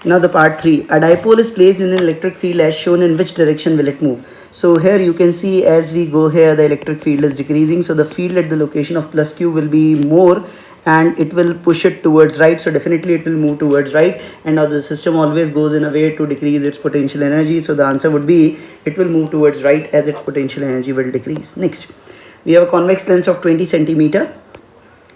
Now the part 3. A dipole is placed in an electric field as shown. In which direction will it move? So here you can see as we go here, the electric field is decreasing. So the field at the location of plus q will be more and it will push it towards right. So definitely it will move towards right. And now the system always goes in a way to decrease its potential energy. So the answer would be it will move towards right as its potential energy will decrease. Next, we have a convex lens of 20 centimeter.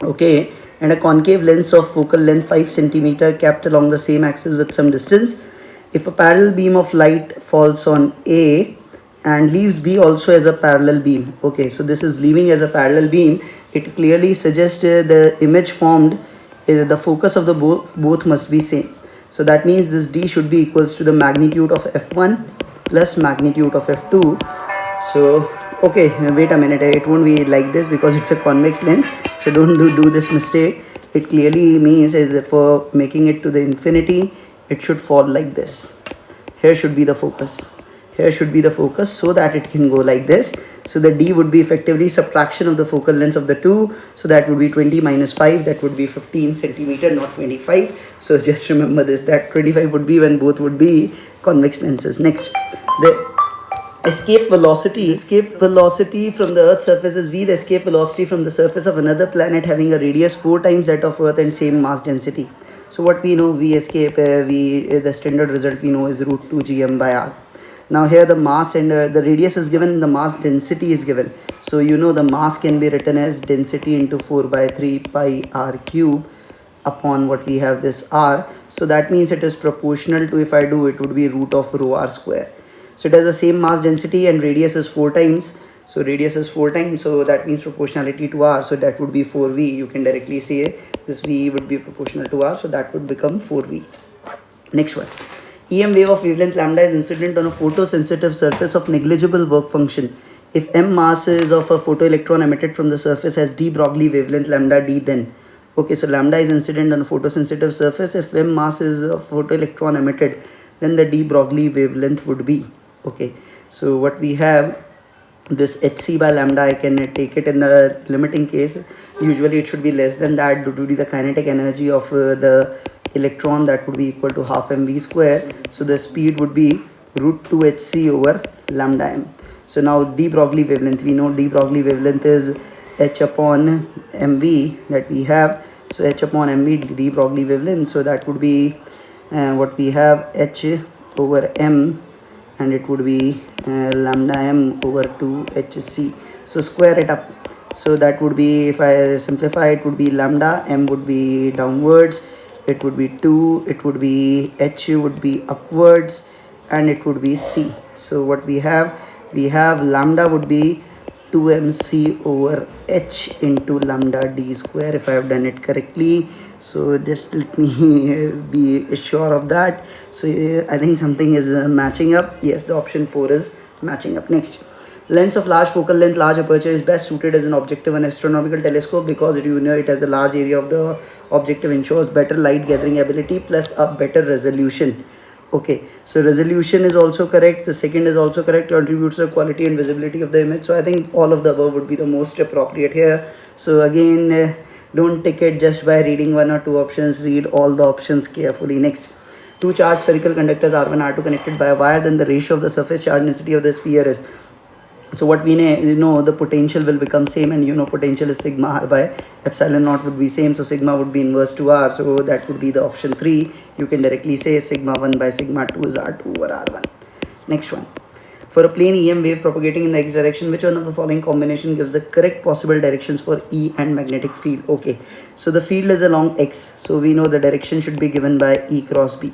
Okay, and a concave lens of focal length 5 centimeter kept along the same axis with some distance. If a parallel beam of light falls on A and leaves B also as a parallel beam, okay, so this is leaving as a parallel beam, it clearly suggests the image formed, the focus of the both must be same. So that means this D should be equals to the magnitude of F1 plus magnitude of F2. So okay, wait a minute, it won't be like this because it's a convex lens. So don't do this mistake. It clearly means that for making it to the infinity, it should fall like this. Here should be the focus. Here should be the focus so that it can go like this. So the D would be effectively subtraction of the focal length of the two. So that would be 20 minus 5. That would be 15 centimeter, not 25. So just remember this, that 25 would be when both would be convex lenses. Next, the escape velocity from the Earth's surface is v. The escape velocity from the surface of another planet having a radius 4 times that of Earth and same mass density. So what we know, v escape, the standard result we know is root 2 gm by r. Now here the mass and the radius is given, the mass density is given. So you know the mass can be written as density into 4 by 3 pi r cube upon what we have this r. So that means it is proportional to, if I do, it would be root of rho r square. So it has the same mass density and radius is 4 times. So radius is 4 times. So that means proportionality to r. So that would be 4v. You can directly say this v would be proportional to r. So that would become 4v. Next one. EM wave of wavelength lambda is incident on a photosensitive surface of negligible work function. If m masses of a photoelectron emitted from the surface has d Broglie wavelength lambda d, then okay, so lambda is incident on a photosensitive surface. If m masses of photoelectron emitted, then the d Broglie wavelength would be, okay, so what we have, this hc by lambda, I can take it in the limiting case. Usually it should be less than that due to the kinetic energy of the electron, that would be equal to half mv square. So the speed would be root 2 hc over lambda m. So now d Broglie wavelength, we know d Broglie wavelength is h upon mv that we have. So h upon mv d Broglie wavelength, so that would be what we have, h over m, and it would be lambda m over 2 hc. So square it up. So that would be, if I simplify, it would be lambda m would be downwards, it would be 2, it would be h would be upwards, and it would be c. So what we have lambda would be 2mc over h into lambda d square, if I have done it correctly. So just let me be sure of that. So I think something is matching up. Yes, the option 4 is matching up. Next, lens of large focal length, large aperture is best suited as an objective and astronomical telescope because it has a large area of the objective, ensures better light gathering ability plus a better resolution. Okay, so resolution is also correct. The second is also correct, contributes to the quality and visibility of the image. So I think all of the above would be the most appropriate here. So again, don't take it just by reading one or two options, read all the options carefully. Next, two charged spherical conductors R1 R2 connected by a wire, then the ratio of the surface charge density of the sphere is, so what we know, the potential will become same, and you know potential is sigma r by epsilon naught would be same, so sigma would be inverse to r, so that would be the option 3. You can directly say sigma 1 by sigma 2 is r2 over r1. Next one. For a plane EM wave propagating in the x direction, which one of the following combination gives the correct possible directions for E and magnetic field? Okay, so the field is along x, so we know the direction should be given by E cross B.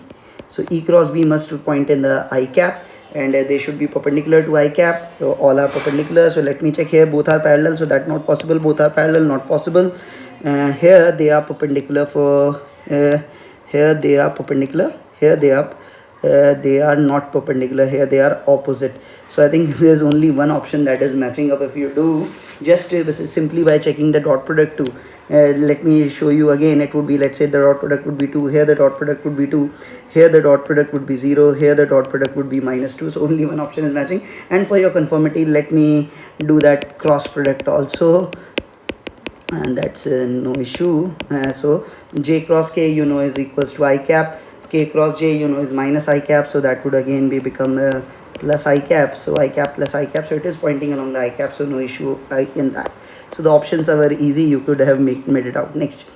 So E cross B must point in the I cap, and they should be perpendicular to I cap. So all are perpendicular. So let me check here. Both are parallel, so that not possible. Both are parallel, not possible. Here they are perpendicular for. Here they are perpendicular. Here they are not perpendicular. Here they are opposite. So I think there's only one option that is matching up. If you do just simply by checking the dot product too. Let me show you again. It would be, let's say the dot product would be 2, here the dot product would be 2, here the dot product would be 0, here the dot product would be -2. So only one option is matching. And for your conformity, let me do that cross product also, and that's no issue. So j cross k, you know, is equals to I cap. K cross J, you know, is minus I cap, so that would again be become plus I cap. So I cap plus I cap, so it is pointing along the I cap, so no issue in that. So the options are very easy, you could have made it out. Next,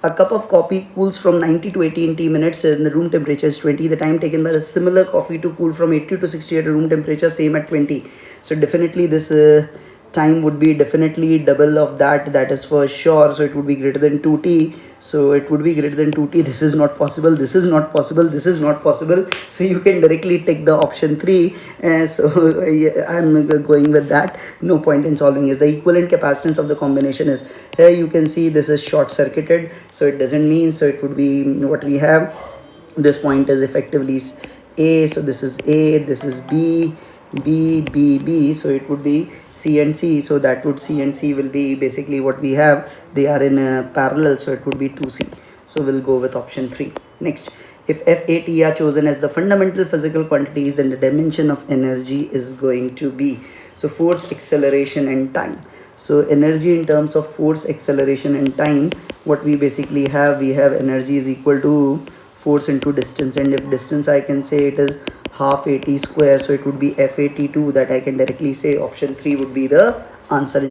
a cup of coffee cools from 90 to 80 minutes and the room temperature is 20. The time taken by the similar coffee to cool from 80 to 60 at room temperature same at 20. So definitely this time would be definitely double of that, that is for sure. So it would be greater than 2t. So it would be greater than 2t. This is not possible, this is not possible, this is not possible. So you can directly take the option 3. So yeah, I'm going with that. No point in solving. Is the equivalent capacitance of the combination is, here you can see this is short circuited, so it doesn't mean. So it would be what we have. This point is effectively A, so this is A, this is B, B, B, B, so it would be C and C. So that would C and C will be basically what we have. They are in parallel, so it would be 2C. So we'll go with option 3. Next, if F, A, T are chosen as the fundamental physical quantities, then the dimension of energy is going to be, so force, acceleration and time. So energy in terms of force, acceleration and time, what we basically have, we have energy is equal to force into distance, and if distance I can say it is half AT square, so it would be FAT2, that I can directly say option 3 would be the answer.